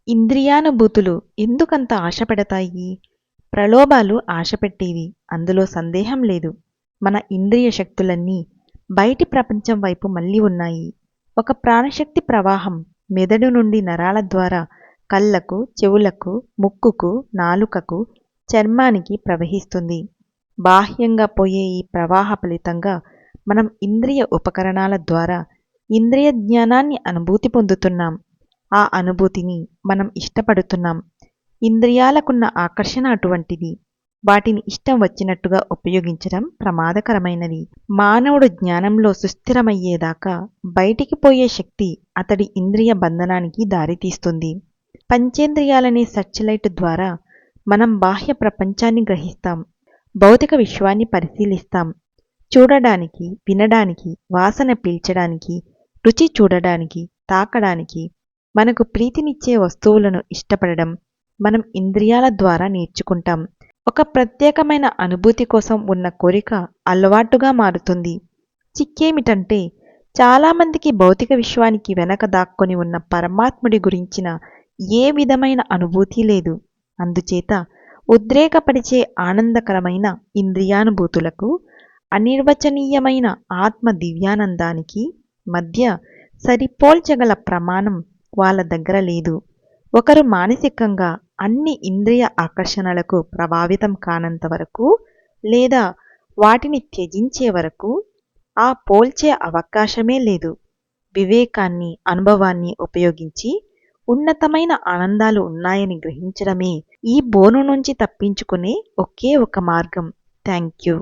ఇంద్రియానుభూతులు ఎందుకంత ఆశపెడతాయి? ప్రలోభాలు ఆశపెట్టేవి, అందులో సందేహం లేదు. మన ఇంద్రియ శక్తులన్నీ బయటి ప్రపంచం వైపు మళ్ళీ ఉన్నాయి. ఒక ప్రాణశక్తి ప్రవాహం మెదడు నుండి నరాల ద్వారా కళ్ళకు, చెవులకు, ముక్కుకు, నాలుకకు, చర్మానికి ప్రవహిస్తుంది. బాహ్యంగా పోయే ఈ ప్రవాహ ఫలితంగా మనం ఇంద్రియ ఉపకరణాల ద్వారా ఇంద్రియ జ్ఞానాన్ని అనుభూతి పొందుతున్నాం. ఆ అనుభూతిని మనం ఇష్టపడుతున్నాం. ఇంద్రియాలకున్న ఆకర్షణ అటువంటిది. వాటిని ఇష్టం వచ్చినట్టుగా ఉపయోగించడం ప్రమాదకరమైనది. మానవుడు జ్ఞానంలో సుస్థిరమయ్యేదాకా బయటికి పోయే శక్తి అతడి ఇంద్రియ బంధనానికి దారితీస్తుంది. పంచేంద్రియాలనే సర్చ్లైట్ ద్వారా మనం బాహ్య ప్రపంచాన్ని గ్రహిస్తాం. భౌతిక విశ్వాన్ని పరిశీలిస్తాం. చూడడానికి, వినడానికి, వాసన పీల్చడానికి, రుచి చూడడానికి, తాకడానికి, మనకు ప్రీతినిచ్చే వస్తువులను ఇష్టపడడం మనం ఇంద్రియాల ద్వారా నేర్చుకుంటాం. ఒక ప్రత్యేకమైన అనుభూతి కోసం ఉన్న కోరిక అలవాటుగా మారుతుంది. చిక్కేమిటంటే చాలామందికి భౌతిక విశ్వానికి వెనక దాక్కొని ఉన్న పరమాత్ముడి గురించిన ఏ విధమైన అనుభూతి లేదు. అందుచేత ఉద్రేకపరిచే ఆనందకరమైన ఇంద్రియానుభూతులకు, అనిర్వచనీయమైన ఆత్మ దివ్యానందానికి మధ్య సరిపోల్చగల ప్రమాణం వాళ్ళ దగ్గర లేదు. ఒకరు మానసికంగా అన్ని ఇంద్రియ ఆకర్షణలకు ప్రభావితం కానంత వరకు, లేదా వాటిని త్యజించే వరకు ఆ పోల్చే అవకాశమే లేదు. వివేకాన్ని, అనుభవాన్ని ఉపయోగించి ఉన్నతమైన ఆనందాలు ఉన్నాయని గ్రహించడమే ఈ బోను నుంచి తప్పించుకునే ఒకే ఒక మార్గం. Thank you.